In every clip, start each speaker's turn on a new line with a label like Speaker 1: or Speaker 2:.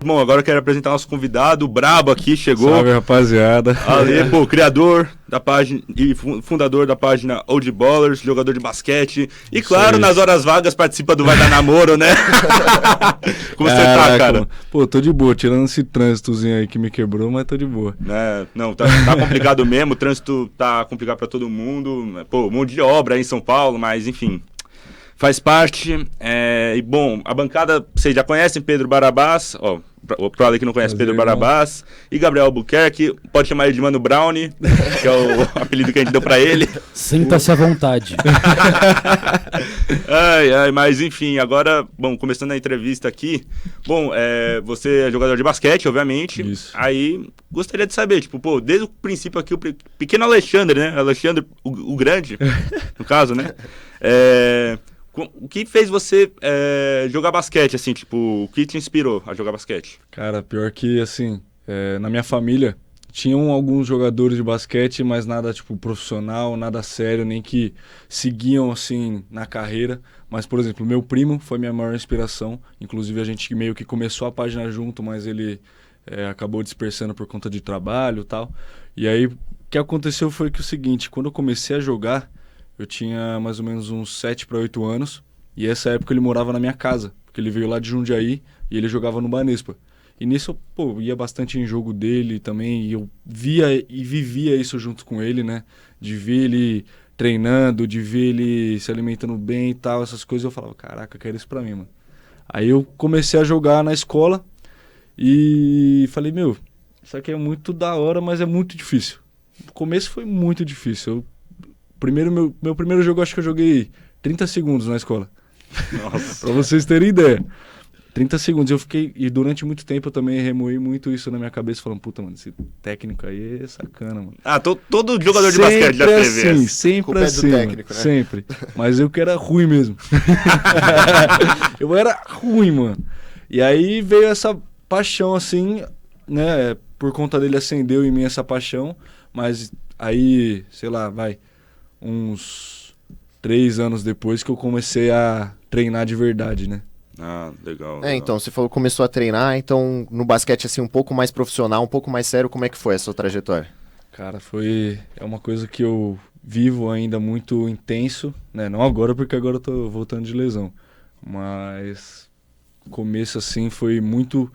Speaker 1: Bom, agora eu quero apresentar nosso convidado, o Brabo aqui, chegou.
Speaker 2: Salve, rapaziada.
Speaker 1: Ale, pô, criador da página e fundador da página Old Ballers, jogador de basquete. E claro, nas horas vagas participa do Vai Dar Namoro, né? Como você tá, cara?
Speaker 2: Pô, tô de boa, tirando esse trânsitozinho aí que me quebrou, mas tô de boa.
Speaker 1: Não, tá complicado mesmo, o trânsito tá complicado pra todo mundo. Pô, um monte de obra aí em São Paulo, mas enfim... Faz parte, e bom, a bancada, vocês já conhecem, Pedro Barabás, ó, pro Ale que não conhece, Pedro Barabás, e Gabriel Albuquerque, pode chamar ele de Mano Brownie, que é o apelido que a gente deu pra ele.
Speaker 3: Sinta-se à vontade.
Speaker 1: Mas enfim, agora, bom, começando a entrevista aqui, bom, você é jogador de basquete, obviamente.
Speaker 2: Isso.
Speaker 1: Aí gostaria de saber, tipo, pô, desde o princípio aqui, o pequeno Alexandre, né, Alexandre, o grande, no caso, né, o que fez você jogar basquete, assim, tipo, o que te inspirou a jogar basquete?
Speaker 2: Cara, pior que, assim, na minha família tinham alguns jogadores de basquete, mas nada, tipo, profissional, nada sério, nem que seguiam, assim, na carreira. Mas, por exemplo, meu primo foi minha maior inspiração. Inclusive, a gente meio que começou a página junto, mas ele acabou dispersando por conta de trabalho e tal. E aí, o que aconteceu foi que o seguinte, quando eu comecei a jogar, eu tinha mais ou menos uns 7 para 8 anos, e essa época ele morava na minha casa, porque ele veio lá de Jundiaí e ele jogava no Banespa. E nisso eu ia bastante em jogo dele também, e eu via e vivia isso junto com ele, né? De ver ele treinando, de ver ele se alimentando bem e tal, essas coisas. Eu falava, caraca, eu quero isso pra mim, mano. Aí eu comecei a jogar na escola e falei, meu, isso aqui é muito da hora, mas é muito difícil. O começo foi muito difícil. Meu primeiro jogo, acho que eu joguei 30 segundos na escola.
Speaker 1: Nossa.
Speaker 2: Pra vocês terem ideia. 30 segundos. Eu fiquei... E durante muito tempo eu também remoei muito isso na minha cabeça, falando, puta, mano, esse técnico aí é sacana, mano.
Speaker 1: Todo jogador de basquete já teve
Speaker 2: assim, sempre assim,
Speaker 4: técnico, né?
Speaker 2: Sempre. Mas eu que era ruim mesmo. Eu era ruim, mano. E aí veio essa paixão, assim, né? Por conta dele acendeu em mim essa paixão. Mas aí, sei lá, uns 3 anos depois que eu comecei a treinar de verdade, né?
Speaker 1: Ah, legal.
Speaker 4: Então, você falou que começou a treinar, então no basquete assim um pouco mais profissional, um pouco mais sério, como é que foi a sua trajetória?
Speaker 2: Cara, é uma coisa que eu vivo ainda muito intenso, né? Não agora, porque agora eu tô voltando de lesão, mas o começo assim foi muito...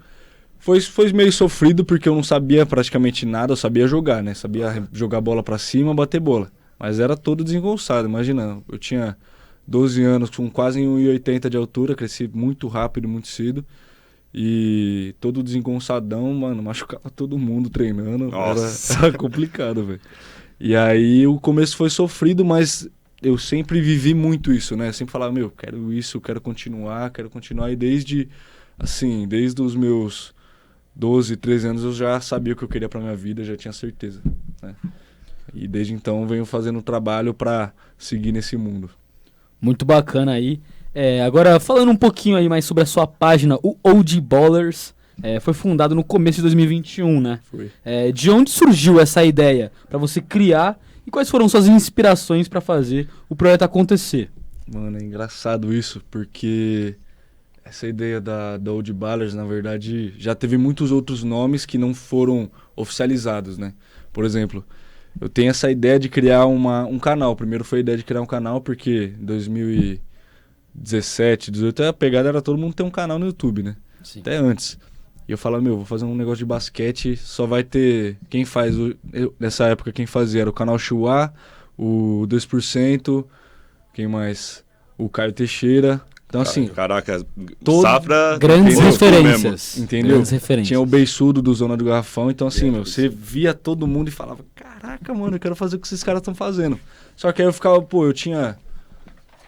Speaker 2: Foi meio sofrido porque eu não sabia praticamente nada, eu sabia jogar, né? Sabia jogar bola pra cima, bater bola. Mas era todo desengonçado, imagina, eu tinha 12 anos com quase 1,80 de altura, cresci muito rápido, muito cedo. E todo desengonçadão, mano, machucava todo mundo treinando, era complicado, velho. E aí o começo foi sofrido, mas eu sempre vivi muito isso, né? Eu sempre falava, meu, quero isso, quero continuar. E desde os meus 12, 13 anos eu já sabia o que eu queria pra minha vida, já tinha certeza, né? E desde então venho fazendo trabalho para seguir nesse mundo.
Speaker 3: Muito bacana aí. Agora, falando um pouquinho aí mais sobre a sua página, o Old Ballers, foi fundado no começo de 2021, né?
Speaker 2: Foi.
Speaker 3: De onde surgiu essa ideia para você criar e quais foram suas inspirações para fazer o projeto acontecer?
Speaker 2: Mano, é engraçado isso, porque essa ideia da Old Ballers, na verdade, já teve muitos outros nomes que não foram oficializados, né? Por exemplo... Eu tenho essa ideia de criar um canal. Primeiro foi a ideia de criar um canal porque em 2017, 2018, a pegada era todo mundo ter um canal no YouTube, né?
Speaker 3: Sim.
Speaker 2: Até antes. E eu falava, vou fazer um negócio de basquete, só vai ter... Nessa época quem fazia era o canal Chua, o 2%, quem mais? O Caio Teixeira. Então assim...
Speaker 1: Caraca,
Speaker 2: Safra...
Speaker 3: Grandes referências.
Speaker 2: Entendeu?
Speaker 3: Grandes referências.
Speaker 2: Tinha o Beiçudo do Zona do Garrafão. Então assim, você via todo mundo e falava, caraca, mano, eu quero fazer o que esses caras estão fazendo. Só que aí eu ficava, eu tinha,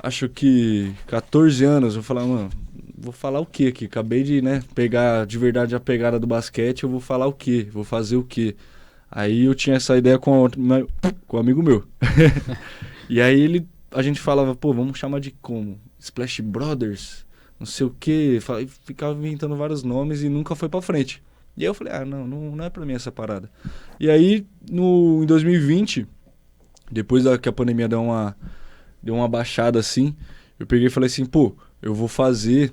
Speaker 2: acho que 14 anos, eu falava, mano, vou falar o quê aqui? Acabei de, né, pegar de verdade a pegada do basquete, eu vou falar o quê? Vou fazer o quê? Aí eu tinha essa ideia com um amigo meu. E aí a gente falava, vamos chamar de como? Splash Brothers, não sei o quê. Ficava inventando vários nomes e nunca foi pra frente. E aí eu falei, não é pra mim essa parada. E aí, em 2020, depois que a pandemia deu uma baixada assim, eu peguei e falei assim, eu vou fazer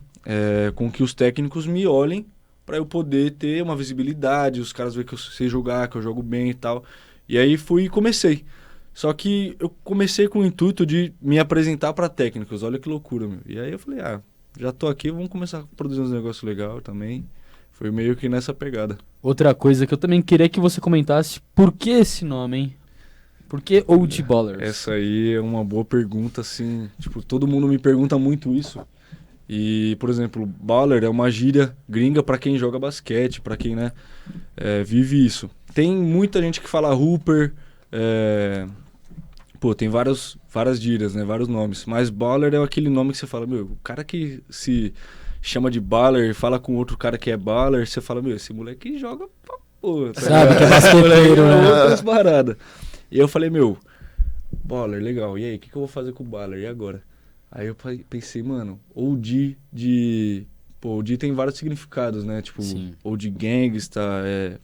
Speaker 2: com que os técnicos me olhem para eu poder ter uma visibilidade, os caras verem que eu sei jogar, que eu jogo bem e tal. E aí fui e comecei. Só que eu comecei com o intuito de me apresentar para técnicos, olha que loucura, meu. E aí eu falei, já tô aqui, vamos começar a produzir uns negócios legais também. Foi meio que nessa pegada.
Speaker 3: Outra coisa que eu também queria que você comentasse, por que esse nome, hein? Por que OG Ballers?
Speaker 2: Essa aí é uma boa pergunta, assim, tipo, todo mundo me pergunta muito isso. E, por exemplo, baller é uma gíria gringa pra quem joga basquete, pra quem, né, vive isso. Tem muita gente que fala hooper, tem várias gírias, né, vários nomes. Mas baller é aquele nome que você fala, meu, o cara que se chama de baller, fala com outro cara que é baller, você fala, meu, esse moleque joga pra porra. Tá
Speaker 3: Sabe, que é basqueteiro, né?
Speaker 2: Outras paradas. E eu falei, meu, baller, legal, e aí, o que eu vou fazer com o baller, e agora? Aí eu pensei, mano, OG OG tem vários significados, né? Tipo,
Speaker 3: Sim.
Speaker 2: OG gangsta,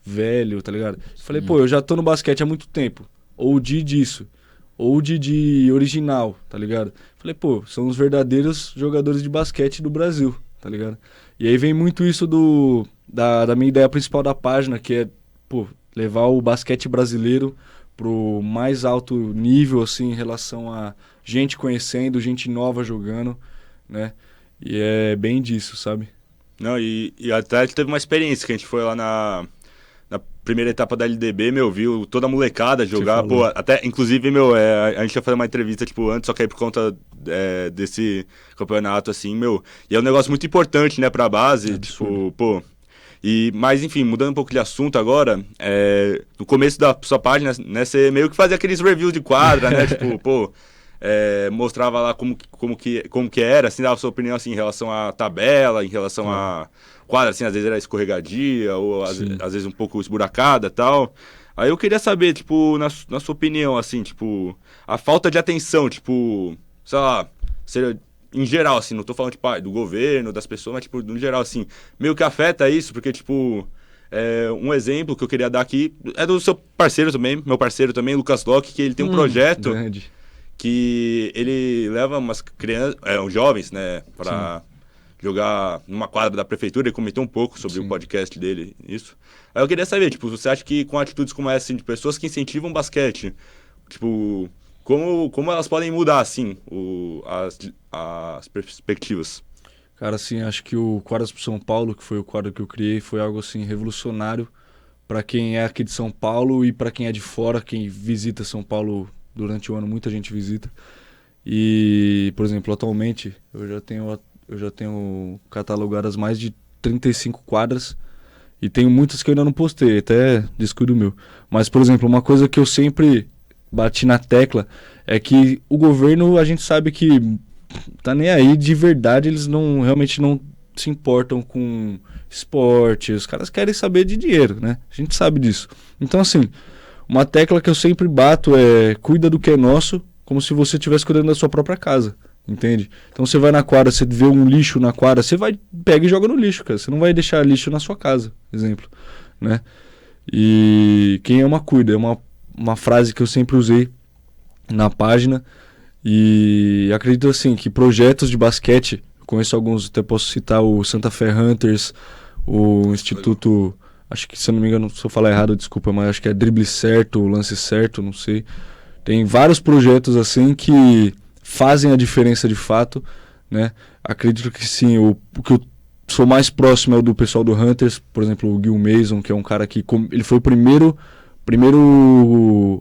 Speaker 2: velho, tá ligado? Falei, eu já tô no basquete há muito tempo. OG disso. OG de original, tá ligado? Falei, são os verdadeiros jogadores de basquete do Brasil, tá ligado? E aí vem muito isso da minha ideia principal da página, que é, levar o basquete brasileiro pro mais alto nível, assim, em relação a gente conhecendo, gente nova jogando, né? E é bem disso, sabe?
Speaker 1: Não, e até a gente teve uma experiência que a gente foi lá na primeira etapa da LDB, viu toda a molecada jogar, até, inclusive, a gente ia fazer uma entrevista, antes, só que aí por conta desse campeonato, assim, e é um negócio muito importante, né, pra base, mas, enfim, mudando um pouco de assunto agora, no começo da sua página, né, você meio que fazia aqueles reviews de quadra, né, mostrava lá como que era, assim, dava a sua opinião, assim, em relação à tabela, em relação à quadra, assim, às vezes era escorregadia, ou às vezes um pouco esburacada e tal. Aí eu queria saber, na sua opinião, assim, a falta de atenção, sei lá, em geral, assim, não tô falando, do governo, das pessoas, mas, no geral, assim, meio que afeta isso, porque, um exemplo que eu queria dar aqui é do seu parceiro também, meu parceiro também, Lucas Locke, que ele tem um projeto
Speaker 2: grande.
Speaker 1: Que ele leva umas crianças, uns jovens, né, pra jogar numa quadra da prefeitura. Ele comentou um pouco sobre o podcast dele, isso. Aí eu queria saber, você acha que com atitudes como essa, assim, de pessoas que incentivam basquete, como elas podem mudar, assim, as perspectivas?
Speaker 2: Cara, assim, acho que o Quadras pro São Paulo, que foi o quadro que eu criei, foi algo, assim, revolucionário para quem é aqui de São Paulo e para quem é de fora, quem visita São Paulo durante o ano, muita gente visita. E, por exemplo, atualmente, eu já tenho catalogadas mais de 35 quadras e tenho muitas que eu ainda não postei, até descuido meu. Mas, por exemplo, uma coisa que eu sempre bati na tecla é que o governo, a gente sabe que tá nem aí, de verdade, eles realmente não se importam com esporte, os caras querem saber de dinheiro, né? A gente sabe disso. Então, assim, uma tecla que eu sempre bato é: cuida do que é nosso, como se você estivesse cuidando da sua própria casa, entende? Então você vai na quadra, você vê um lixo na quadra, você pega e joga no lixo, cara. Você não vai deixar lixo na sua casa, exemplo, né? E quem ama, cuida. É uma frase que eu sempre usei na página. E acredito, assim, que projetos de basquete, eu conheço alguns, até posso citar o Santa Fe Hunters, o Instituto... Acho que, se eu não me engano, se eu falar errado, desculpa, mas acho que é Drible Certo, Lance Certo, não sei. Tem vários projetos assim que fazem a diferença de fato, né? Acredito que sim, o que eu sou mais próximo é o do pessoal do Hunters, por exemplo, o Gil Mason, que é um cara que ele foi o primeiro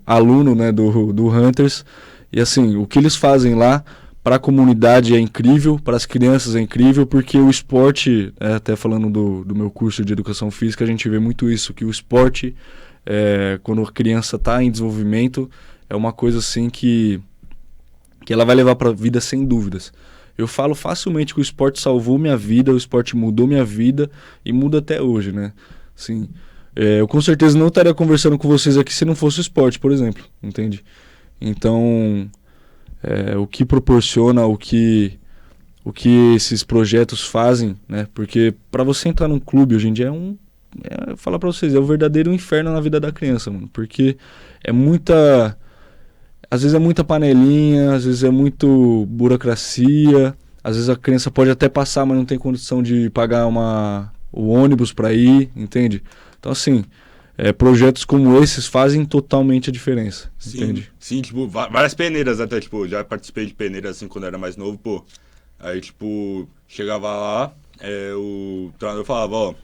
Speaker 2: aluno, né, do Hunters. E assim, o que eles fazem lá para a comunidade é incrível, para as crianças é incrível, porque o esporte, até falando do meu curso de educação física, a gente vê muito isso, que o esporte, quando a criança está em desenvolvimento, é uma coisa assim que ela vai levar para a vida sem dúvidas. Eu falo facilmente que o esporte salvou minha vida, o esporte mudou minha vida e muda até hoje, né? Assim, eu com certeza não estaria conversando com vocês aqui se não fosse o esporte, por exemplo, entende? Então... o que proporciona, o que esses projetos fazem, né? Porque para você entrar num clube hoje em dia falar para vocês, é o verdadeiro inferno na vida da criança, mano. Porque às vezes é muita panelinha, às vezes é muito burocracia, às vezes a criança pode até passar, mas não tem condição de pagar o ônibus para ir, entende? Então, assim, projetos como esses fazem totalmente a diferença, entende?
Speaker 1: Sim, tipo, várias peneiras até, tipo, já participei de peneiras assim quando era mais novo, pô. Aí, tipo, chegava lá, o treinador falava, ó,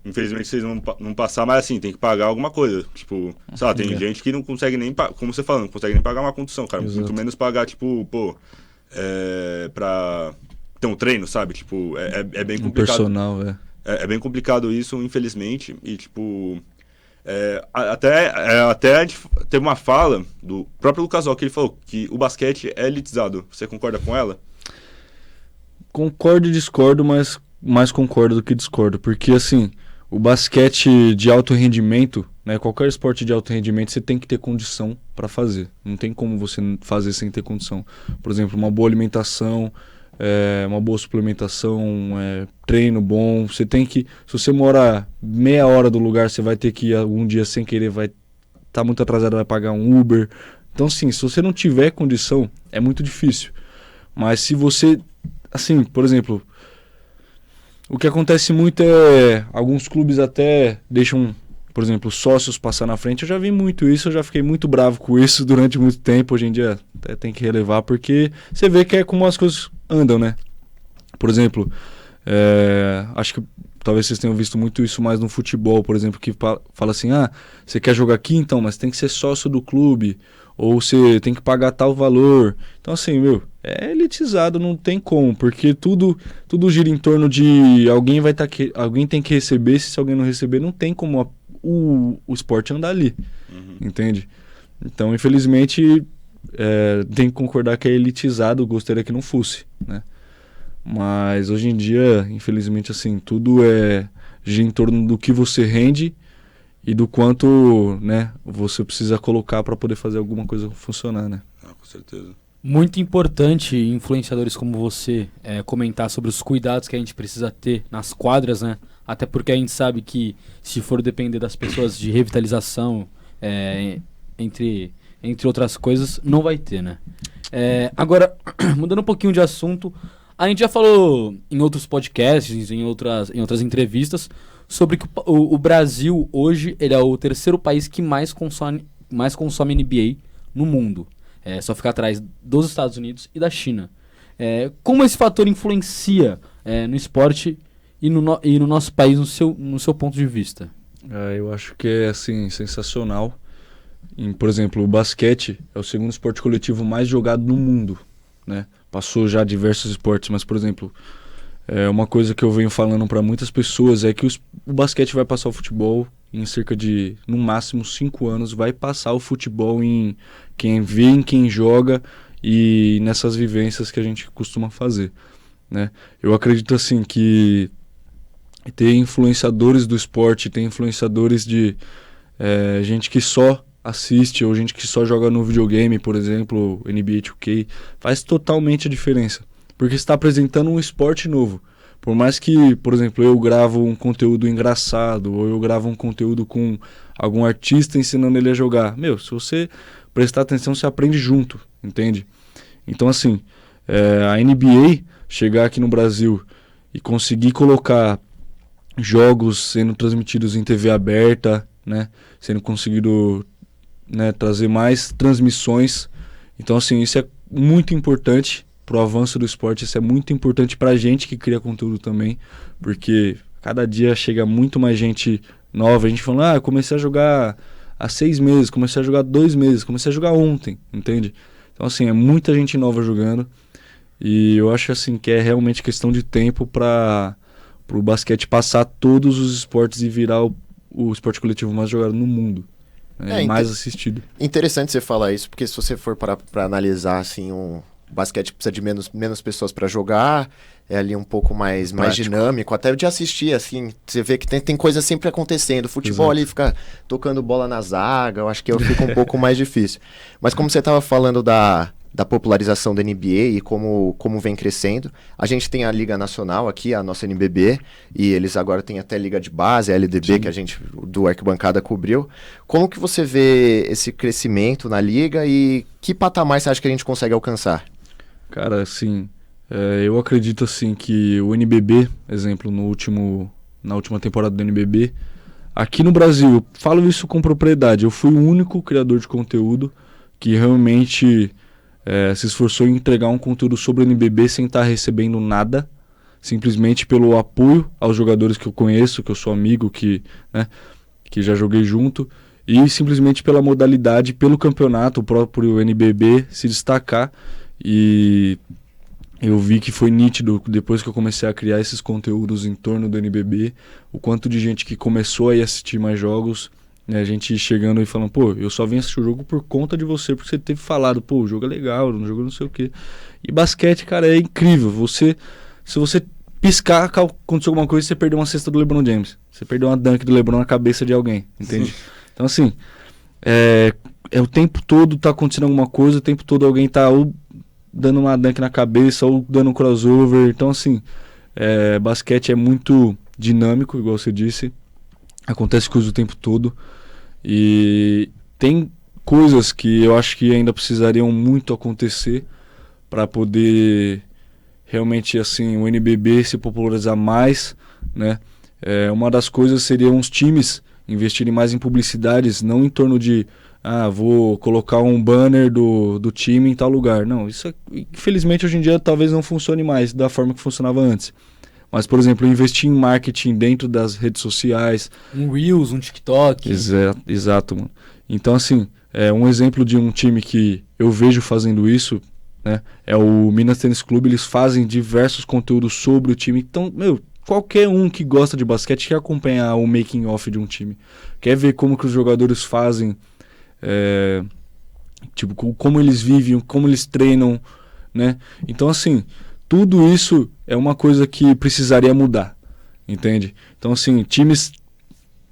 Speaker 1: infelizmente vocês não passar, mas assim, tem que pagar alguma coisa. Tipo, sei lá, tem gente que não consegue nem, como você fala, não consegue nem pagar uma condução, cara.
Speaker 2: Exato.
Speaker 1: Muito menos pagar, tipo, pô, pra ter um treino, sabe? Tipo, é bem complicado.
Speaker 2: Personal,
Speaker 1: É bem complicado isso, infelizmente, e tipo... até a gente teve uma fala do próprio Lucas Ock, que ele falou que o basquete é elitizado. Você concorda com ela?
Speaker 2: Concordo e discordo, mas mais concordo do que discordo, porque assim, o basquete de alto rendimento, né, qualquer esporte de alto rendimento, você tem que ter condição para fazer. Não tem como você fazer sem ter condição. Por exemplo, uma boa alimentação, uma boa suplementação, treino bom. Você tem que, se você mora meia hora do lugar, você vai ter que ir algum dia sem querer, vai estar muito atrasado, vai pagar um Uber. Então, sim, se você não tiver condição, é muito difícil. Mas se você, assim, por exemplo, o que acontece muito alguns clubes até deixam, por exemplo, sócios passar na frente. Eu já vi muito isso, eu já fiquei muito bravo com isso durante muito tempo. Hoje em dia até tem que relevar, porque você vê que é como as coisas andam, né? Por exemplo, acho que talvez vocês tenham visto muito isso mais no futebol, por exemplo, que fala assim, você quer jogar aqui então, mas tem que ser sócio do clube, ou você tem que pagar tal valor. Então assim, é elitizado, não tem como, porque tudo gira em torno de alguém tem que receber, se alguém não receber, não tem como o esporte andar ali, entende? Então, infelizmente, tem que concordar que é elitizado, gostaria que não fosse, né? Mas hoje em dia, infelizmente, assim, tudo gira em torno do que você rende e do quanto, né, você precisa colocar para poder fazer alguma coisa funcionar, né?
Speaker 1: Com certeza.
Speaker 3: Muito importante, influenciadores como você, comentar sobre os cuidados que a gente precisa ter nas quadras, né? Até porque a gente sabe que, se for depender das pessoas de revitalização, entre outras coisas, não vai ter, né? Agora, mudando um pouquinho de assunto, a gente já falou em outros podcasts, em outras entrevistas, sobre que o Brasil hoje ele é o terceiro país que mais consome NBA no mundo. Só fica atrás dos Estados Unidos e da China. Como esse fator influencia no esporte e no nosso país, no seu ponto de vista?
Speaker 2: Eu acho que é assim, sensacional. Por exemplo, o basquete é o segundo esporte coletivo mais jogado no mundo, né? Passou já diversos esportes, mas, por exemplo, uma coisa que eu venho falando para muitas pessoas é que o basquete vai passar o futebol em cerca de, no máximo, 5 anos, vai passar o futebol em quem vê, em quem joga e nessas vivências que a gente costuma fazer, né? Eu acredito, assim, que ter influenciadores do esporte, ter influenciadores de gente que só assiste ou gente que só joga no videogame, por exemplo, NBA 2K, faz totalmente a diferença, porque está apresentando um esporte novo. Por mais que, por exemplo, eu gravo um conteúdo engraçado ou eu gravo um conteúdo com algum artista ensinando ele a jogar, se você prestar atenção, você aprende junto, entende? Então, assim, a NBA chegar aqui no Brasil e conseguir colocar jogos sendo transmitidos em TV aberta, né, sendo conseguido, né, trazer mais transmissões. Então, assim, isso é muito importante para o avanço do esporte, isso é muito importante para a gente que cria conteúdo também, porque cada dia chega muito mais gente nova, a gente falando, eu comecei a jogar há 6 meses, comecei a jogar há 2 meses, comecei a jogar ontem, entende? Então, assim, é muita gente nova jogando, e eu acho, assim, que é realmente questão de tempo para o basquete passar todos os esportes e virar o esporte coletivo mais jogado no mundo. Mais assistido.
Speaker 4: Interessante você falar isso, porque se você for para analisar, assim, o basquete precisa de menos pessoas para jogar, é ali um pouco mais dinâmico, até de assistir, assim, você vê que tem coisa sempre acontecendo. O futebol
Speaker 2: Exato.
Speaker 4: ali fica tocando bola na zaga, eu acho que fica um pouco mais difícil. Mas como você estava falando da popularização da NBA e como vem crescendo, a gente tem a Liga Nacional aqui, a nossa NBB, e eles agora têm até Liga de Base, a LDB, Sim. que a gente, do Arquibancada, cobriu. Como que você vê esse crescimento na Liga e que patamar você acha que a gente consegue alcançar?
Speaker 2: Cara, assim, eu acredito, assim, que o NBB, exemplo, no último na última temporada do NBB. Aqui no Brasil, eu falo isso com propriedade, eu fui o único criador de conteúdo que realmente se esforçou em entregar um conteúdo sobre o NBB sem estar recebendo nada, simplesmente pelo apoio aos jogadores que eu conheço, que eu sou amigo, que já joguei junto, e simplesmente pela modalidade, pelo campeonato, o próprio NBB se destacar. E eu vi que foi nítido, depois que eu comecei a criar esses conteúdos em torno do NBB, o quanto de gente que começou a ir assistir mais jogos, né, a gente chegando e falando, pô, eu só vim assistir o jogo por conta de você, porque você teve falado, pô, o jogo é legal, o jogo não sei o quê. E basquete, cara, é incrível. Se você piscar, aconteceu alguma coisa, você perdeu uma cesta do LeBron James. Você perdeu uma dunk do LeBron na cabeça de alguém, entende? Então, assim, o tempo todo tá acontecendo alguma coisa, o tempo todo alguém tá ou dando uma dunk na cabeça ou dando um crossover. Então, assim, basquete é muito dinâmico, igual você disse. Acontece coisa o tempo todo. E tem coisas que eu acho que ainda precisariam muito acontecer para poder realmente, assim, o NBB se popularizar mais, né? Uma das coisas seriam os times investirem mais em publicidades, não em torno de vou colocar um banner do time em tal lugar. Não, isso infelizmente hoje em dia talvez não funcione mais da forma que funcionava antes. Mas, por exemplo, investir em marketing dentro das redes sociais.
Speaker 3: Um Reels, um TikTok.
Speaker 2: Exato, mano. Então, assim, um exemplo de um time que eu vejo fazendo isso, né, é o Minas Tênis Clube. Eles fazem diversos conteúdos sobre o time. Então, qualquer um que gosta de basquete quer acompanhar o making off de um time. Quer ver como que os jogadores fazem, tipo, como eles vivem, como eles treinam, né? Então, assim, tudo isso é uma coisa que precisaria mudar, entende? Então, assim, times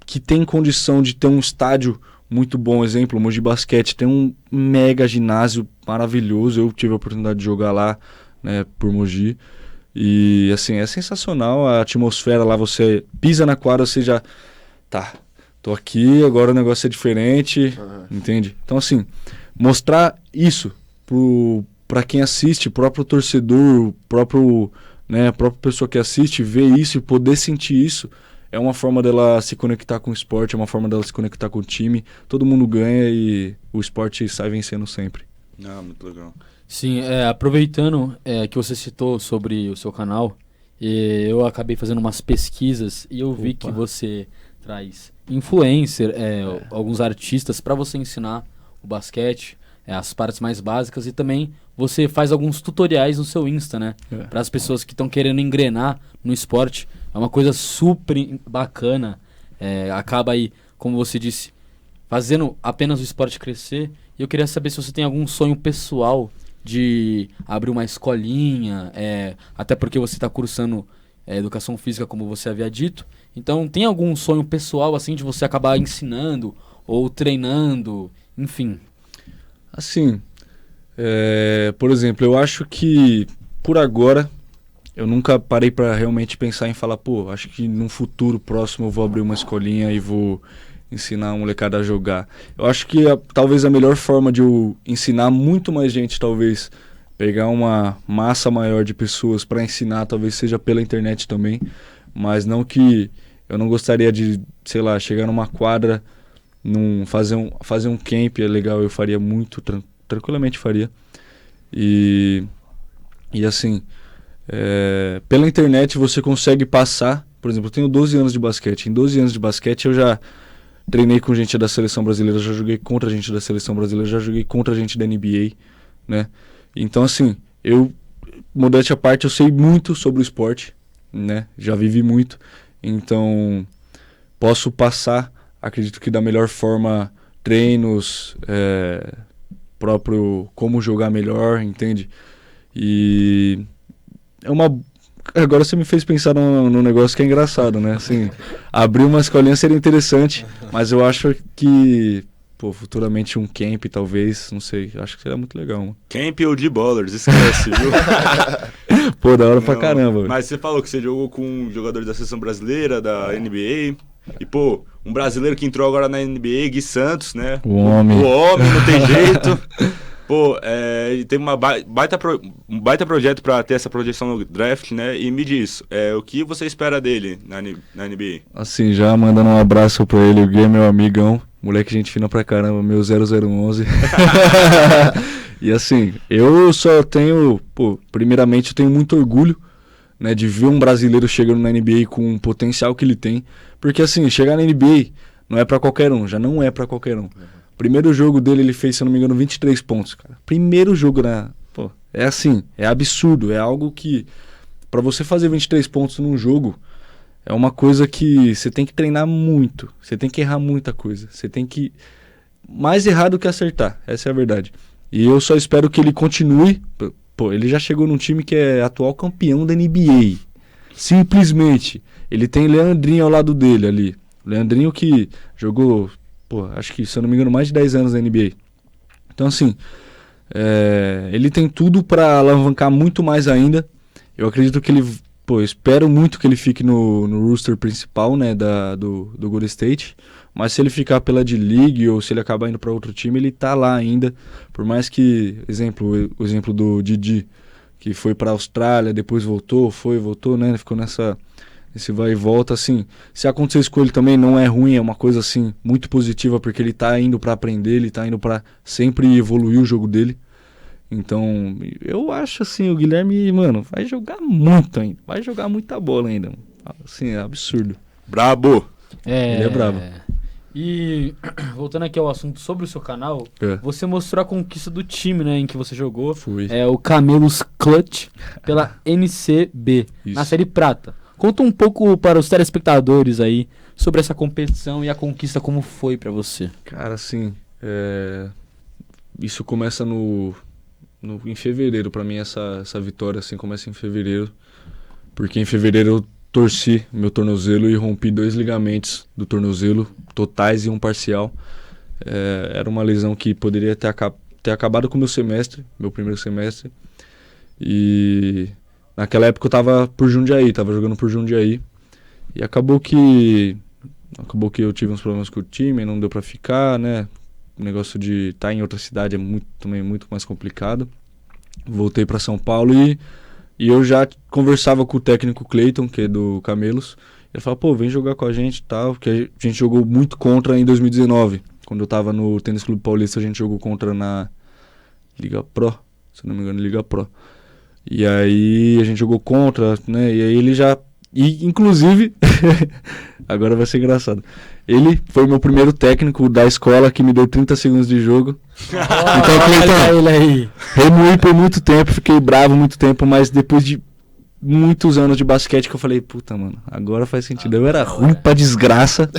Speaker 2: que têm condição de ter um estádio muito bom, exemplo, o Mogi Basquete tem um mega ginásio maravilhoso. Eu tive a oportunidade de jogar lá, né, por Mogi. E, assim, é sensacional a atmosfera lá. Você pisa na quadra, você já tô aqui, agora o negócio é diferente, entende? Então, assim, mostrar isso para quem assiste, próprio torcedor, a própria pessoa que assiste, ver isso e poder sentir isso, é uma forma dela se conectar com o esporte, é uma forma dela se conectar com o time. Todo mundo ganha e o esporte sai vencendo sempre.
Speaker 1: Muito legal.
Speaker 3: Sim, aproveitando que você citou sobre o seu canal, eu acabei fazendo umas pesquisas e eu vi que você traz influencer, alguns artistas para você ensinar o basquete, as partes mais básicas, e também você faz alguns tutoriais no seu Insta, né? Para as pessoas que estão querendo engrenar no esporte. É uma coisa super bacana. Acaba aí, como você disse, fazendo apenas o esporte crescer. E eu queria saber se você tem algum sonho pessoal de abrir uma escolinha, até porque você está cursando educação física, como você havia dito. Então, tem algum sonho pessoal, assim, de você acabar ensinando ou treinando, enfim?
Speaker 2: Assim, por exemplo, eu acho que, por agora, eu nunca parei para realmente pensar em falar, pô, acho que num futuro próximo eu vou abrir uma escolinha e vou ensinar a molecada a jogar. Eu acho que talvez a melhor forma de eu ensinar muito mais gente, talvez pegar uma massa maior de pessoas para ensinar, talvez seja pela internet também, mas não que eu não gostaria de, sei lá, chegar numa quadra, fazer um camp, é legal, eu faria muito, tranquilamente faria. E assim, pela internet você consegue passar, por exemplo, eu tenho 12 anos de basquete, em 12 anos de basquete eu já treinei com gente da seleção brasileira, já joguei contra gente da seleção brasileira, já joguei contra gente da NBA, né? Então, assim, modéstia à parte, eu sei muito sobre o esporte, né? Já vivi muito, então posso passar, acredito que da melhor forma, treinos, próprio como jogar melhor, entende? E agora você me fez pensar num negócio que é engraçado, né? Assim, abrir uma escolinha seria interessante, mas eu acho que, futuramente um camp, talvez, não sei, acho que seria muito legal, mano.
Speaker 1: Camp ou de ballers, esquece, viu?
Speaker 2: Da hora pra caramba.
Speaker 1: Mas você falou que você jogou com jogadores da seleção brasileira, da NBA, e, um brasileiro que entrou agora na NBA, Gui Santos, né?
Speaker 2: O homem,
Speaker 1: não tem jeito. Pô, ele tem um baita projeto pra ter essa projeção no draft, né? E me diz, o que você espera dele na NBA?
Speaker 2: Assim, já mandando um abraço pra ele, o Gui é meu amigão, moleque gente fina pra caramba, meu 0011. E assim, eu só tenho, primeiramente eu tenho muito orgulho, né, de ver um brasileiro chegando na NBA com o potencial que ele tem, porque assim, chegar na NBA não é pra qualquer um, já não é pra qualquer um. Primeiro jogo dele, ele fez, se eu não me engano, 23 pontos, cara. Primeiro jogo é assim, é absurdo, é algo que, pra você fazer 23 pontos num jogo, é uma coisa que você tem que treinar muito, você tem que errar muita coisa, você tem que mais errar do que acertar, essa é a verdade. E eu só espero que ele continue, ele já chegou num time que é atual campeão da NBA, simplesmente. Ele tem Leandrinho ao lado dele ali, Leandrinho que jogou... acho que, se eu não me engano, mais de 10 anos na NBA. Então, assim, ele tem tudo para alavancar muito mais ainda. Eu acredito que ele... espero muito que ele fique no roster principal, né, do Golden State. Mas se ele ficar pela D-League ou se ele acabar indo para outro time, ele tá lá ainda. Por mais que, o exemplo do Didi, que foi para a Austrália, depois voltou, né, ficou esse vai e volta, assim, se acontecer isso com ele também não é ruim, é uma coisa assim muito positiva, porque ele tá indo pra aprender, ele tá indo pra sempre evoluir o jogo dele. Então, eu acho assim, o Guilherme, mano, vai jogar muito ainda, vai jogar muita bola ainda, assim, é absurdo.
Speaker 1: Brabo!
Speaker 2: Ele é brabo.
Speaker 3: E voltando aqui ao assunto sobre o seu canal, você mostrou a conquista do time, né, em que você jogou.
Speaker 2: Fui.
Speaker 3: O Camelos Clutch pela NCB, na série prata. Conta um pouco para os telespectadores aí sobre essa competição e a conquista, como foi para você.
Speaker 2: Cara, assim, isso começa em fevereiro, para mim essa vitória assim começa em fevereiro, porque em fevereiro eu torci meu tornozelo e rompi 2 ligamentos do tornozelo, totais e um parcial. Era uma lesão que poderia ter acabado com o meu primeiro semestre, e... naquela época eu tava jogando por Jundiaí, e acabou que eu tive uns problemas com o time, não deu pra ficar, né, o negócio de estar em outra cidade é também muito mais complicado. Voltei pra São Paulo e eu já conversava com o técnico Cleiton, que é do Camelos, ele falou, vem jogar com a gente e tal, porque a gente jogou muito contra em 2019, quando eu tava no Tênis Clube Paulista, a gente jogou contra na Liga Pro, se não me engano, Liga Pro. E aí a gente jogou contra, né, e aí ele já... E inclusive, agora vai ser engraçado, ele foi o meu primeiro técnico da escola que me deu 30 segundos de jogo. Então, Cleiton, remoí por muito tempo, fiquei bravo muito tempo, mas depois de muitos anos de basquete que eu falei, puta, mano, agora faz sentido. Eu era ruim pra desgraça,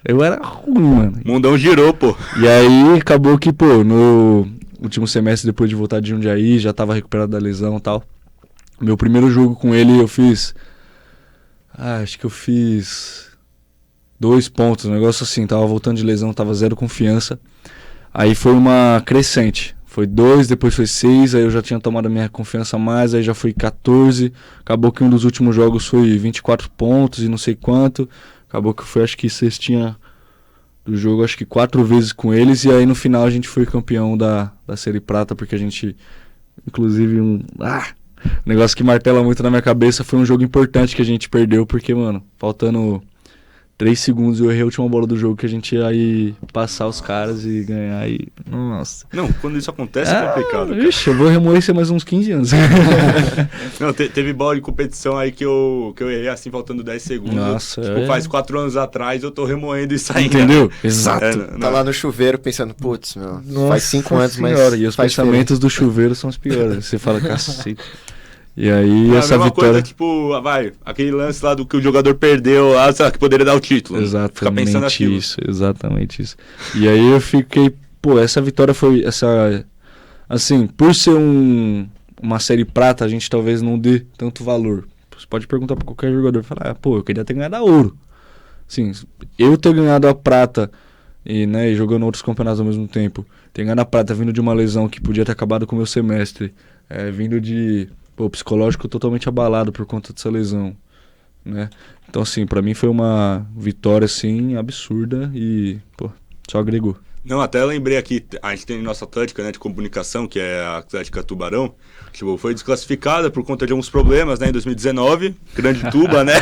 Speaker 2: eu era ruim, mano.
Speaker 1: Mundão girou, pô.
Speaker 2: E aí acabou que, no último semestre, depois de voltar de Jundiaí, já tava recuperado da lesão e tal. Meu primeiro jogo com ele eu fiz... acho que eu fiz 2 pontos, um negócio assim, tava voltando de lesão, tava 0 confiança. Aí foi uma crescente, foi 2, depois foi 6, aí eu já tinha tomado a minha confiança a mais, aí já foi 14, acabou que um dos últimos jogos foi 24 pontos e não sei quanto, acabou que foi, acho que cestinha do jogo, acho que 4 vezes com eles, e aí no final a gente foi campeão da Série Prata, porque a gente, inclusive, um negócio que martela muito na minha cabeça, foi um jogo importante que a gente perdeu, porque, mano, faltando 3 segundos eu errei a última bola do jogo, que a gente ia aí passar os caras e ganhar e... Nossa.
Speaker 1: Não, quando isso acontece é complicado.
Speaker 2: Ixi, eu vou remoer isso mais uns 15 anos.
Speaker 1: Não, teve bola de competição aí que eu errei assim, faltando 10 segundos.
Speaker 2: Nossa,
Speaker 1: faz 4 anos atrás eu tô remoendo isso aí.
Speaker 2: Entendeu? Exato.
Speaker 4: Tá lá no chuveiro pensando, putz, meu, faz 5 anos, mas...
Speaker 2: E os pensamentos do chuveiro são os piores. Você fala, cacete. E aí essa
Speaker 1: mesma
Speaker 2: vitória...
Speaker 1: coisa, tipo, aquele lance lá do que o jogador perdeu, que poderia dar o título.
Speaker 2: Exatamente isso. E aí eu fiquei, essa vitória foi assim, por ser uma série prata, a gente talvez não dê tanto valor. Você pode perguntar pra qualquer jogador e falar, eu queria ter ganhado a ouro. Assim, eu ter ganhado a prata e jogando outros campeonatos ao mesmo tempo, ter ganhado a prata vindo de uma lesão que podia ter acabado com o meu semestre, vindo de... psicológico totalmente abalado por conta dessa lesão, né? Então, assim, pra mim foi uma vitória, assim, absurda e, só agregou.
Speaker 1: Não, até eu lembrei aqui, a gente tem nossa Atlética, né, de comunicação, que é a Atlética Tubarão, tipo, foi desclassificada por conta de alguns problemas, né, em 2019, grande Tuba, né,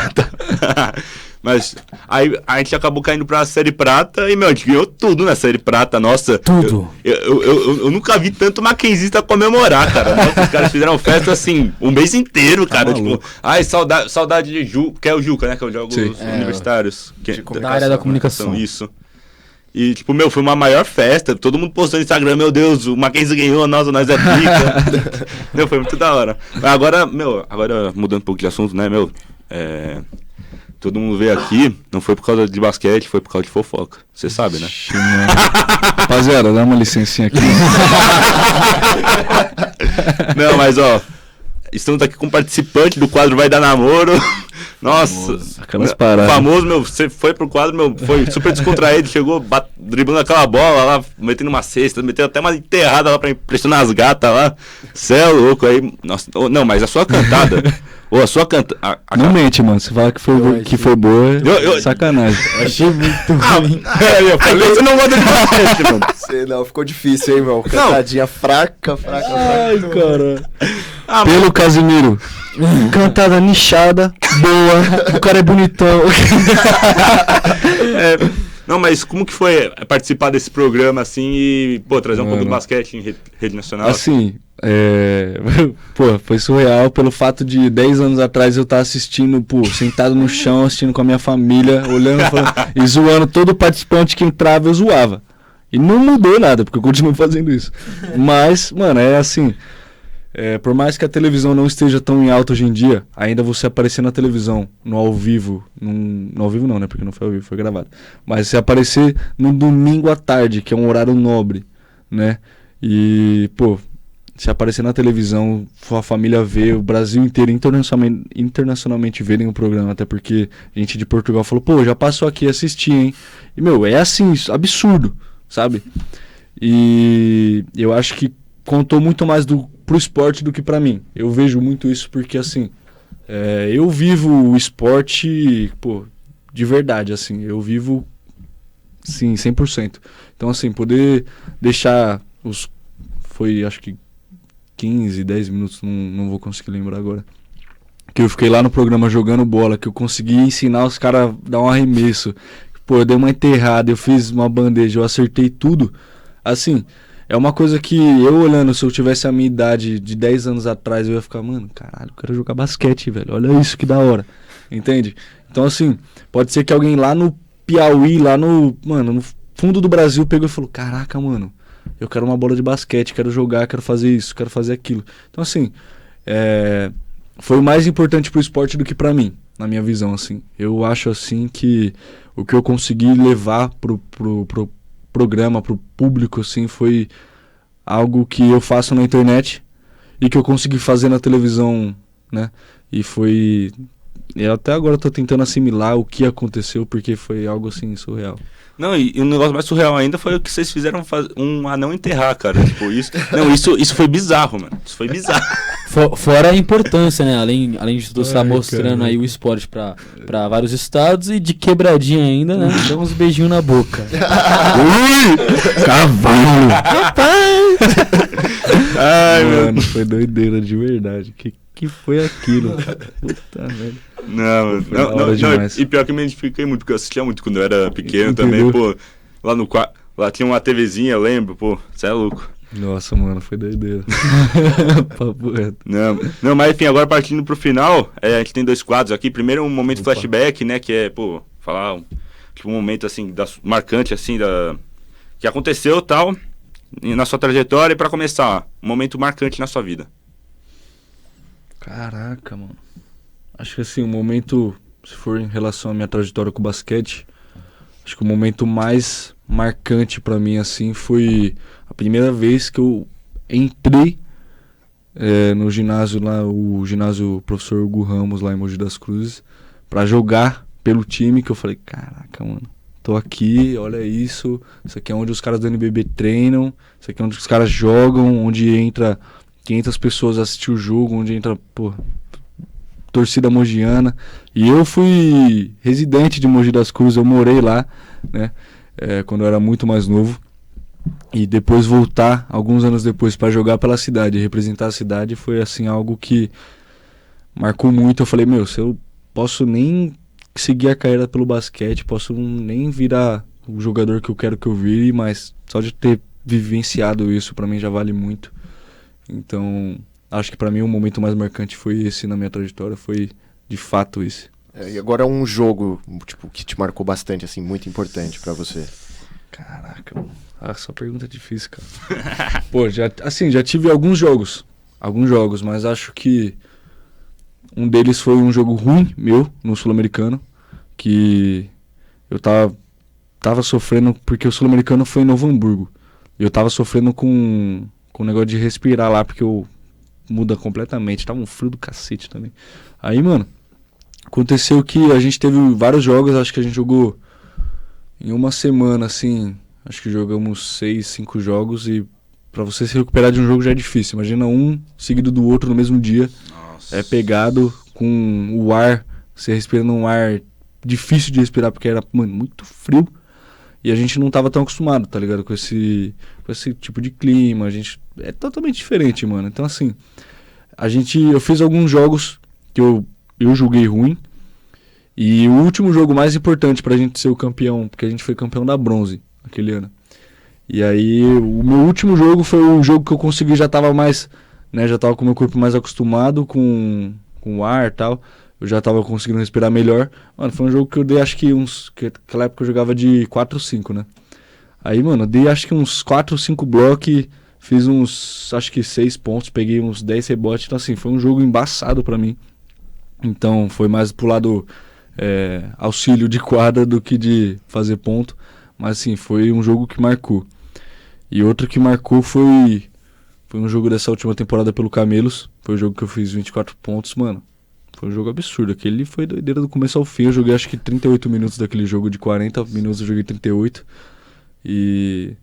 Speaker 1: mas aí a gente acabou caindo pra Série Prata e, meu, a gente ganhou tudo na Série Prata, nossa.
Speaker 3: Tudo.
Speaker 1: Eu nunca vi tanto maquenzista comemorar, cara. Nossa, os caras fizeram festa, assim, um mês inteiro, cara, tipo, ai, saudade de Juca, que é o Juca, né, que é o Jogos Universitários.
Speaker 3: Da área da comunicação.
Speaker 1: Isso. E, tipo, meu, foi uma maior festa. Todo mundo postou no Instagram, meu Deus, o Mackenzie ganhou, nós é pica. Meu, foi muito da hora. Mas agora mudando um pouco de assunto, né, meu? Todo mundo veio aqui, não foi por causa de basquete, foi por causa de fofoca. Você sabe, né?
Speaker 2: Rapaziada, dá uma licencinha aqui.
Speaker 1: Não, mas, ó, estamos aqui com um participante do quadro Vai Dar Namoro. Nossa,
Speaker 2: aquelas paradas.
Speaker 1: Famoso, meu, você foi pro quadro, meu, foi super descontraído, chegou driblando aquela bola lá, metendo uma cesta, meteu até uma enterrada lá pra impressionar as gatas lá. Cê é louco aí. Nossa, não, mas a sua cantada. A sua cantada.
Speaker 2: Não mente, mano. Você fala que foi boa, sacanagem.
Speaker 3: Eu achei muito ruim.
Speaker 1: Eu falei, você não gosta de basquete, mano.
Speaker 4: Sei não, ficou difícil, hein, meu? Cantadinha fraca.
Speaker 2: Ai, cara. Pelo Casimiro. Cantada nichada, boa, o cara é bonitão.
Speaker 1: Não, mas como que foi participar desse programa assim e, pô, trazer um pouco do basquete em rede nacional?
Speaker 2: Assim, pô, foi surreal pelo fato de 10 anos atrás eu estar assistindo, pô, sentado no chão, assistindo com a minha família, olhando e zoando todo participante que entrava, eu zoava. E não mudou nada, porque eu continuo fazendo isso. Mas, mano, é assim... por mais que a televisão não esteja tão em alta hoje em dia, ainda você aparecer na televisão, no ao vivo, no ao vivo não, né, porque não foi ao vivo, foi gravado, mas você aparecer no domingo à tarde, que é um horário nobre, né, e, pô, se aparecer na televisão, a família vê, o Brasil inteiro, internacionalmente verem o programa, até porque gente de Portugal falou, pô, já passou aqui, assisti, hein, e, meu, é assim, absurdo, sabe, e eu acho que contou muito mais pro esporte do que pra mim. Eu vejo muito isso porque, assim, eu vivo o esporte, pô, de verdade, assim. Eu vivo, sim, 100%. Então, assim, poder deixar foi, acho que 15, 10 minutos, não vou conseguir lembrar agora. Que eu fiquei lá no programa jogando bola, que eu consegui ensinar os caras a dar um arremesso. Pô, eu dei uma enterrada, eu fiz uma bandeja, eu acertei tudo. Assim... É uma coisa que eu olhando, se eu tivesse a minha idade de 10 anos atrás, eu ia ficar, mano, caralho, eu quero jogar basquete, velho. Olha isso que da hora. Entende? Então, assim, pode ser que alguém lá no Piauí, no fundo do Brasil, pegou e falou, caraca, mano, eu quero uma bola de basquete, quero jogar, quero fazer isso, quero fazer aquilo. Então, assim, foi mais importante pro esporte do que pra mim, na minha visão, assim. Eu acho, assim, que o que eu consegui levar pro programa, pro público, assim, foi algo que eu faço na internet e que eu consegui fazer na televisão, né? E foi... Eu até agora tô tentando assimilar o que aconteceu, porque foi algo, assim, surreal.
Speaker 1: Não, e um negócio mais surreal ainda foi o que vocês fizeram um anão enterrar, cara. Tipo, isso foi bizarro, mano. Isso foi bizarro.
Speaker 3: Fora a importância, né? Além de tudo, estar mostrando aí o esporte pra vários estados e de quebradinha ainda, né? Dá uns beijinhos na boca.
Speaker 2: Ui! Cavalo!
Speaker 3: Rapaz!
Speaker 2: Ai, mano, foi doideira de verdade. Que foi aquilo? Puta merda.
Speaker 1: Não, e pior que eu me identifiquei muito, porque eu assistia muito quando eu era pequeno.
Speaker 2: Entendeu?
Speaker 1: Também, pô, lá tinha uma TVzinha, eu lembro, pô, você é louco.
Speaker 2: Nossa, mano, foi doideira. Papo reto.
Speaker 1: Não, mas enfim, agora partindo pro final, a gente tem 2 quadros aqui. Primeiro um momento flashback, né, que é, pô, falar um momento, assim, marcante, assim, que aconteceu e tal, na sua trajetória. E pra começar, um momento marcante na sua vida.
Speaker 2: Caraca, mano. Acho que assim, o momento, se for em relação à minha trajetória com o basquete, acho que o momento mais marcante pra mim, assim, foi a primeira vez que eu entrei no ginásio lá, o ginásio Professor Hugo Ramos, lá em Mogi das Cruzes, pra jogar pelo time, que eu falei, caraca, mano, tô aqui, olha isso aqui é onde os caras do NBB treinam, isso aqui é onde os caras jogam, onde entra 500 pessoas assistir o jogo, onde entra, pô, torcida mogiana. E eu fui residente de Mogi das Cruzes, eu morei lá, né, quando eu era muito mais novo. E depois voltar, alguns anos depois, para jogar pela cidade, representar a cidade, foi assim algo que marcou muito. Eu falei, meu, se eu posso nem seguir a carreira pelo basquete, posso nem virar o jogador que eu quero que eu vire, mas só de ter vivenciado isso pra mim já vale muito. Então, acho que pra mim o momento mais marcante foi esse na minha trajetória, foi de fato esse.
Speaker 4: E agora um jogo, tipo, que te marcou bastante, assim, muito importante pra você.
Speaker 2: Caraca, mano. Essa pergunta é difícil, cara. Pô, já tive alguns jogos, mas acho que um deles foi um jogo ruim meu no Sul-Americano, que eu tava sofrendo, porque o Sul-Americano foi em Novo Hamburgo. E eu tava sofrendo com o negócio de respirar lá, porque muda completamente. Tava um frio do cacete também. Aí, mano, aconteceu que a gente teve vários jogos, acho que a gente jogou em uma semana, assim, acho que jogamos 6, 5 jogos, e pra você se recuperar de um jogo já é difícil. Imagina um seguido do outro no mesmo dia.
Speaker 1: Nossa.
Speaker 2: É pegado com o ar, você respirando um ar difícil de respirar, porque era, mano, muito frio. E a gente não tava tão acostumado, tá ligado? Com esse tipo de clima. A gente é totalmente diferente, mano. Então, assim, eu fiz alguns jogos que eu julguei ruim. E o último jogo mais importante pra gente ser o campeão, porque a gente foi campeão da bronze aquele ano. E aí, o meu último jogo foi o jogo que eu consegui, já tava mais, né? Já tava com o meu corpo mais acostumado com o ar e tal. Eu já tava conseguindo respirar melhor. Mano, foi um jogo que eu dei, acho que naquela época eu jogava de 4 ou 5, né? Aí, mano, eu dei acho que uns 4 ou 5 blocos, fiz uns, acho que 6 pontos, peguei uns 10 rebotes. Então, assim, foi um jogo embaçado pra mim. Então, foi mais pro lado auxílio de quadra do que de fazer ponto. Mas, assim, foi um jogo que marcou. E outro que marcou foi um jogo dessa última temporada pelo Camelos. Foi o jogo que eu fiz 24 pontos, mano. Foi um jogo absurdo. Aquele foi doideira do começo ao fim. Eu joguei acho que 38 minutos daquele jogo. De 40 minutos eu joguei 38. E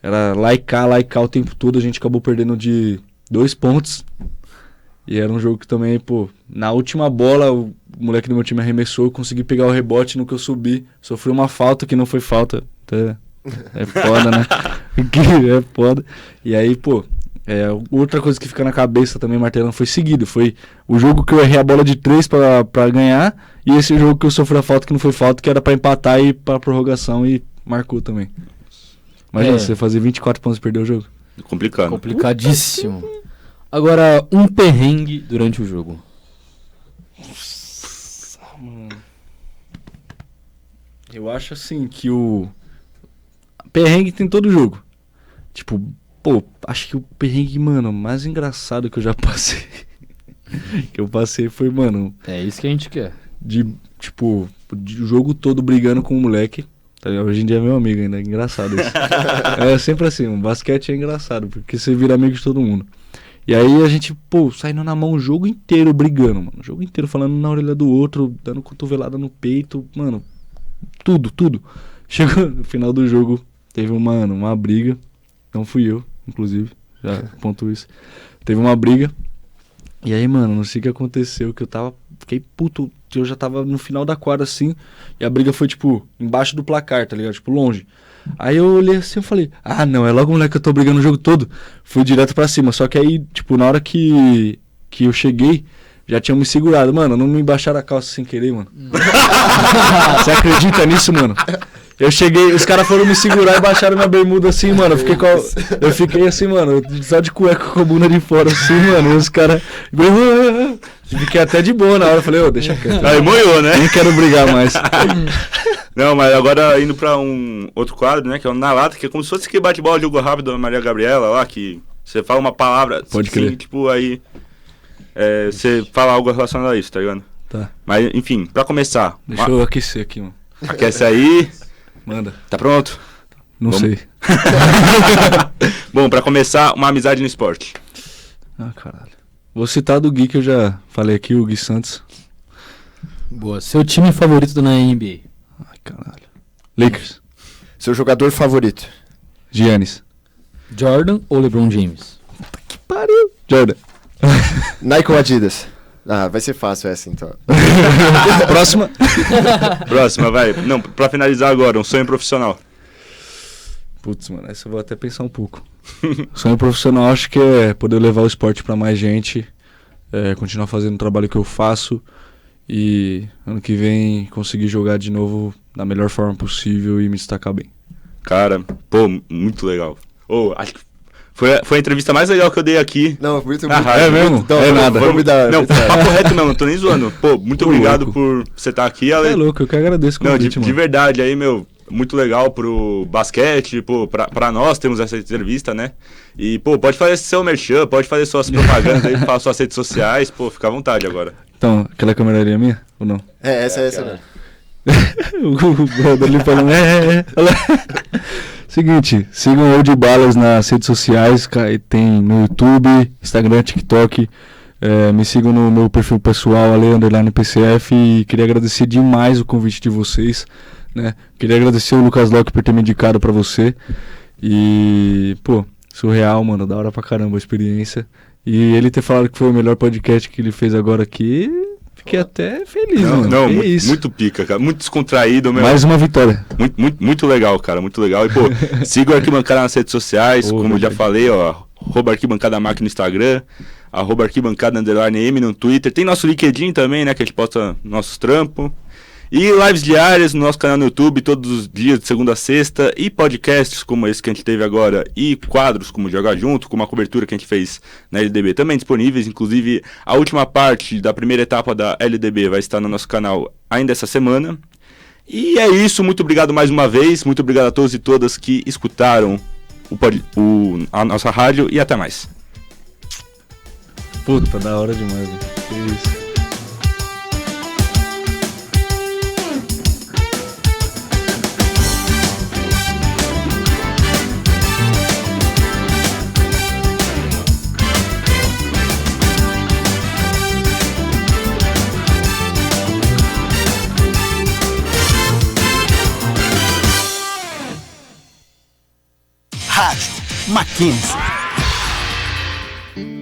Speaker 2: era lá e cá o tempo todo. A gente acabou perdendo de 2 pontos. E era um jogo que também, pô, na última bola o moleque do meu time arremessou. Eu consegui pegar o rebote no que eu subi. Sofri uma falta que não foi falta. Até é foda, né? É foda. E aí, pô, outra coisa que fica na cabeça também, martelando, foi seguido. Foi o jogo que eu errei a bola de 3 pra ganhar, e esse jogo que eu sofri a falta que não foi falta, que era pra empatar e ir pra prorrogação, e marcou também. Imagina, você fazer 24 pontos e perder o jogo.
Speaker 1: Complicado.
Speaker 3: Complicadíssimo. Agora, um perrengue durante o jogo.
Speaker 2: Eu acho assim que o perrengue tem todo jogo. Tipo, pô, acho que o perrengue, mano, mais engraçado que eu já passei foi, mano...
Speaker 3: É isso que a gente quer.
Speaker 2: De o jogo todo brigando com o moleque. Tá ligado? Hoje em dia é meu amigo ainda, é engraçado isso. É sempre assim, o basquete é engraçado, porque você vira amigo de todo mundo. E aí a gente, pô, saindo na mão o jogo inteiro brigando, mano. O jogo inteiro falando na orelha do outro, dando cotovelada no peito, mano. Tudo. Chegou no final do jogo, teve uma briga. Não fui eu, inclusive, já pontuo isso. Teve uma briga. E aí, mano, não sei o que aconteceu, que fiquei puto. Eu já tava no final da quadra, assim, e a briga foi, tipo, embaixo do placar, tá ligado? Tipo, longe. Aí eu olhei assim e falei, não, é logo o moleque que eu tô brigando o jogo todo. Fui direto pra cima, só que aí, tipo, na hora que eu cheguei, já tinham me segurado. Mano, não me baixaram a calça sem querer, mano. Você acredita nisso, mano? Eu cheguei, os caras foram me segurar e baixaram minha bermuda assim, mano. Eu fiquei assim, mano, só de cueca com a bunda de fora, assim, mano. E os caras... Fiquei até de boa na hora. Falei, deixa quieto.
Speaker 1: Aí moiou, né?
Speaker 2: Nem quero brigar mais.
Speaker 1: Não, mas agora indo pra um outro quadro, né? Que é o Na Lata, que é como se fosse que bate-bola de jogo rápido da Maria Gabriela lá, que você fala uma palavra...
Speaker 2: Pode crer.
Speaker 1: Tipo, aí... você fala algo relacionado a isso, tá ligado?
Speaker 2: Tá.
Speaker 1: Mas, enfim, pra começar...
Speaker 2: Deixa eu aquecer aqui, mano.
Speaker 1: Aquece aí...
Speaker 2: Manda.
Speaker 1: Tá pronto?
Speaker 2: Não sei.
Speaker 1: Bom, pra começar, uma amizade no esporte.
Speaker 2: Caralho. Vou citar do Gui que eu já falei aqui, o Gui Santos.
Speaker 3: Boa. Seu time favorito na NBA?
Speaker 2: Ai, caralho. Lakers.
Speaker 4: Seu jogador favorito?
Speaker 2: Giannis.
Speaker 3: Jordan ou LeBron James?
Speaker 2: Que pariu. Jordan.
Speaker 4: Nike ou Adidas? Vai ser fácil essa, então.
Speaker 2: Próxima,
Speaker 1: vai. Não, pra finalizar agora, um sonho profissional.
Speaker 2: Putz, mano, essa eu vou até pensar um pouco. Sonho profissional acho que é poder levar o esporte pra mais gente, continuar fazendo o trabalho que eu faço e ano que vem conseguir jogar de novo da melhor forma possível e me destacar bem.
Speaker 1: Cara, pô, muito legal. Acho que foi a entrevista mais legal que eu dei aqui.
Speaker 4: Não, muito
Speaker 2: mesmo?
Speaker 4: Não,
Speaker 2: é nada.
Speaker 4: Vamos dar.
Speaker 1: Não, papo reto mesmo, não tô nem zoando. Pô, muito obrigado por você estar aqui, Ale.
Speaker 2: É louco, eu que agradeço o
Speaker 1: Não,
Speaker 2: convite,
Speaker 1: de verdade aí, meu, muito legal pro basquete, pô, pra nós temos essa entrevista, né? E, pô, pode fazer seu merchan, pode fazer suas propagandas aí, falar suas redes sociais, pô, fica à vontade agora.
Speaker 2: Então, aquela câmera ali é minha ou não?
Speaker 4: Essa mesmo.
Speaker 2: O brother ali falando, Seguinte, sigam eu de Balas nas redes sociais, tem no YouTube, Instagram, TikTok, me sigam no meu perfil pessoal, Ale_PCF, e queria agradecer demais o convite de vocês, né? Queria agradecer o Lucas Locke por ter me indicado pra você, e, pô, surreal, mano, da hora pra caramba a experiência, e ele ter falado que foi o melhor podcast que ele fez agora aqui... Fiquei até feliz, mano.
Speaker 1: Não, muito pica, cara. Muito descontraído, meu.
Speaker 2: Mais uma vitória.
Speaker 1: Muito legal, cara. Muito legal. E, pô, siga o Arquibancada nas redes sociais, como eu já falei, ó. @ArquibancadaMac no Instagram, @ArquibancadaM no Twitter. Tem nosso LinkedIn também, né? Que a gente posta nossos trampos. E lives diárias no nosso canal no YouTube, todos os dias, de segunda a sexta. E podcasts como esse que a gente teve agora. E quadros como Jogar Junto, como a cobertura que a gente fez na LDB. Também disponíveis. Inclusive, a última parte da primeira etapa da LDB vai estar no nosso canal ainda essa semana. E é isso. Muito obrigado mais uma vez. Muito obrigado a todos e todas que escutaram a nossa rádio. E até mais.
Speaker 2: Puta, da hora demais, velho. Que isso.
Speaker 5: Mackenzie.